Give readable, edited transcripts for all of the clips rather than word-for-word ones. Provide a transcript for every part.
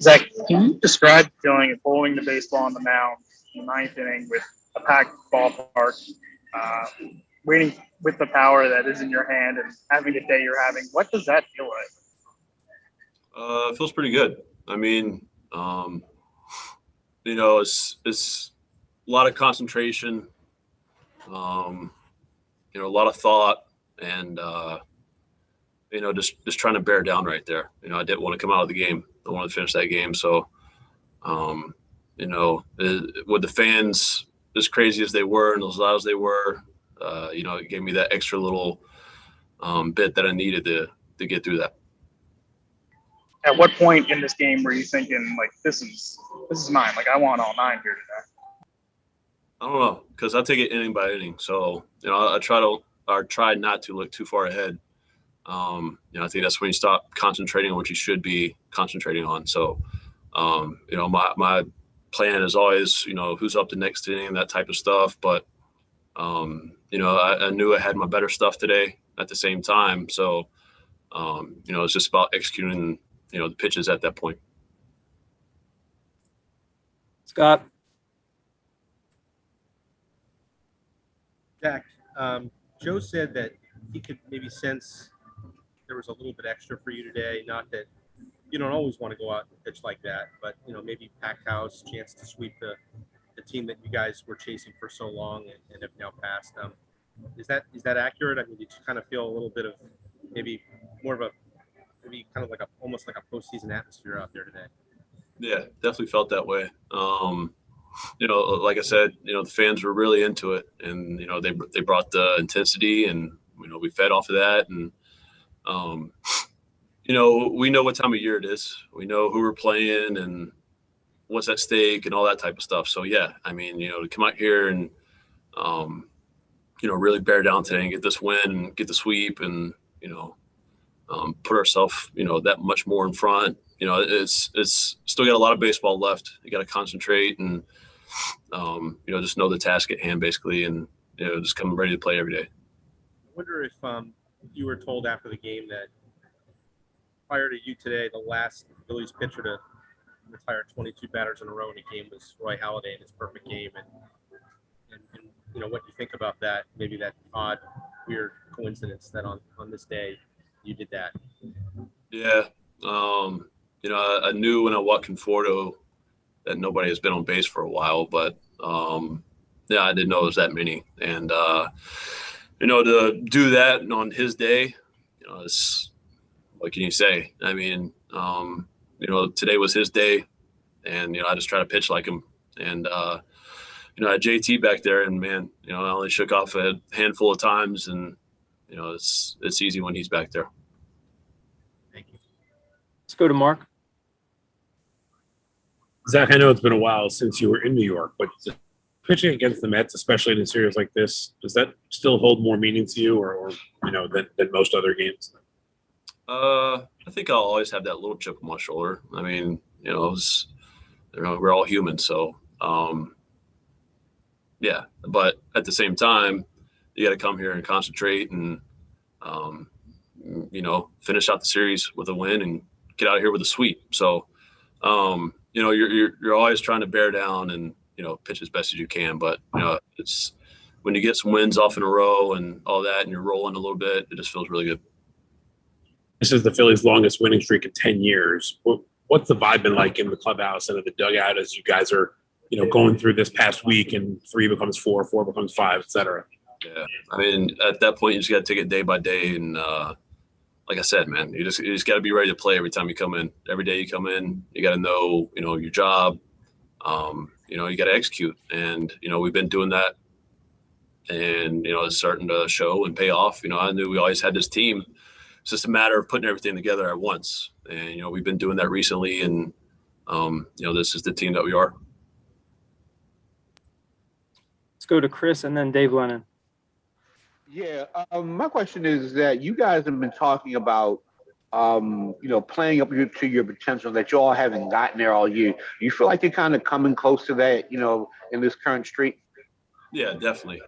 Zack, can you describe the feeling of holding the baseball on the mound in the ninth inning with a packed ballpark, waiting with the power that is in your hand and having the day you're having? What does that feel like? It feels pretty good. I mean, it's a lot of concentration, a lot of thought, and just trying to bear down right there. I didn't want to come out of the game. I wanted to finish that game. So, with the fans as crazy as they were and as loud as they were, it gave me that extra little bit that I needed to get through that. At what point in this game were you thinking, like, this is mine? Like, I want all 9 here today. I don't know, because I take it inning by inning. So, I try not to look too far ahead. I think that's when you stop concentrating on what you should be concentrating on. So, my plan is always, who's up the next inning, that type of stuff. But, I knew I had my better stuff today at the same time. So, it's just about executing, the pitches at that point. Scott. Zack, Joe said that he could maybe sense there was a little bit extra for you today. Not that you don't always want to go out and pitch like that, but maybe packed house, chance to sweep the team that you guys were chasing for so long and have now passed. Is that accurate? I mean, did you kind of feel a little bit of maybe more of maybe kind of almost like a postseason atmosphere out there today? Yeah, definitely felt that way. Like I said, the fans were really into it, and they brought the intensity, and we fed off of that, and we know what time of year it is. We know who we're playing and what's at stake and all that type of stuff. So yeah, I mean, to come out here and really bear down today and get this win, and get the sweep, and put ourselves that much more in front. It's still got a lot of baseball left. You got to concentrate and just know the task at hand, basically, and just come ready to play every day. I wonder if you were told after the game that prior to you today, the last Phillies pitcher to retire 22 batters in a row in a game was Roy Halladay in his perfect game, and what you think about that? Maybe that odd, weird coincidence that on this day you did that. Yeah. I knew when I walked in Conforto that nobody has been on base for a while, but I didn't know it was that many. And to do that on his day, it's, what can you say? I mean, today was his day, and I just try to pitch like him. And I had JT back there, and man, I only shook off a handful of times, and it's easy when he's back there. Thank you. Let's go to Mark. Zack, I know it's been a while since you were in New York, but pitching against the Mets, especially in a series like this, does that still hold more meaning to you, or than most other games? I think I'll always have that little chip on my shoulder. I mean, we're all human, so yeah. But at the same time, you got to come here and concentrate and finish out the series with a win and get out of here with a sweep. So you're always trying to bear down and pitch as best as you can. But it's when you get some wins off in a row and all that, and you're rolling a little bit, it just feels really good. This is the Phillies' longest winning streak in 10 years. What's the vibe been like in the clubhouse and in the dugout as you guys are, going through this past week, and 3 becomes 4, 4 becomes 5, et cetera? Yeah, I mean, at that point, you just got to take it day by day, and like I said, man, you just got to be ready to play every time you come in. Every day you come in, you got to know, your job. You got to execute, and we've been doing that, and it's starting to show and pay off. I knew we always had this team. It's just a matter of putting everything together at once, and we've been doing that recently, and this is the team that we are. Let's go to Chris and then Dave Lennon. Yeah, my question is that you guys have been talking about, playing up to your potential that you all haven't gotten there all year. You feel like you're kind of coming close to that, in this current streak? Yeah, definitely.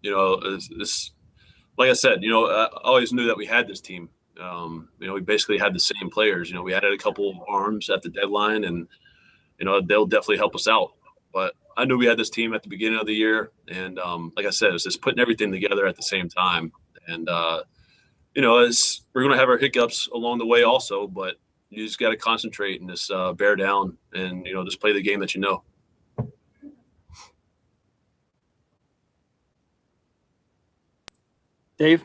It's like I said, I always knew that we had this team, We basically had the same players. We added a couple of arms at the deadline, and they'll definitely help us out. But I knew we had this team at the beginning of the year, and like I said, it's just putting everything together at the same time. And as we're going to have our hiccups along the way also, but you just got to concentrate and just bear down and just play the game that you know. Dave?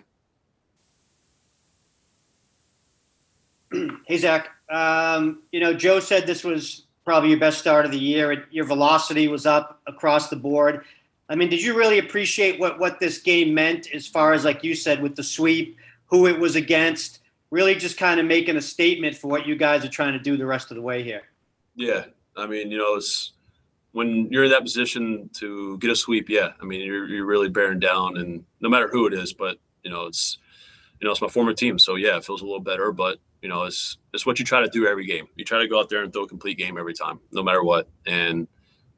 Hey, Zack. Joe said this was probably your best start of the year. Your velocity was up across the board. I mean, did you really appreciate what this game meant as far as, like you said, with the sweep, who it was against, really just kind of making a statement for what you guys are trying to do the rest of the way here? Yeah. I mean, it's when you're in that position to get a sweep. Yeah. I mean, you're really bearing down, and no matter who it is, but it's my former team. So yeah, it feels a little better, but it's what you try to do every game. You try to go out there and throw a complete game every time, no matter what. And,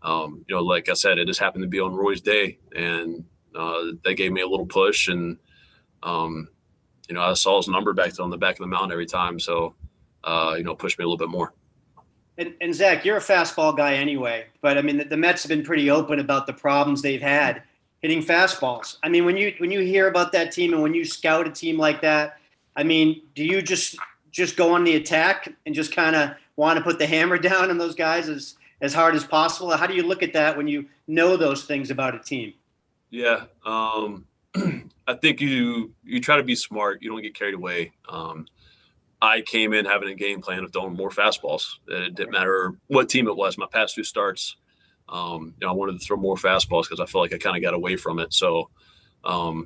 like I said, it just happened to be on Roy's day, and that gave me a little push. And, I saw his number back on the back of the mound every time. So, pushed me a little bit more. And Zack, you're a fastball guy anyway, but I mean, the Mets have been pretty open about the problems they've had hitting fastballs. I mean, when you hear about that team and when you scout a team like that, I mean, do you just go on the attack and just kind of want to put the hammer down on those guys as hard as possible? How do you look at that when you know those things about a team? Yeah. I think you try to be smart. You don't get carried away. I came in having a game plan of throwing more fastballs. It didn't matter what team it was. My past 2 starts, I wanted to throw more fastballs because I felt like I kind of got away from it. So,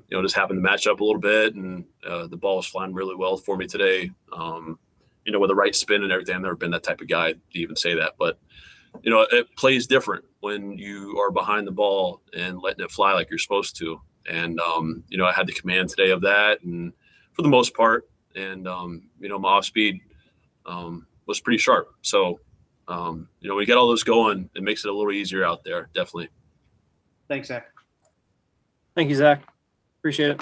just happened to match up a little bit, and the ball was flying really well for me today. With the right spin and everything. I've never been that type of guy to even say that, but it plays different when you are behind the ball and letting it fly like you're supposed to. And I had the command today of that, and for the most part, and my off speed was pretty sharp. So when you get all those going, it makes it a little easier out there. Definitely. Thanks, Zack. Thank you, Zack. Appreciate it.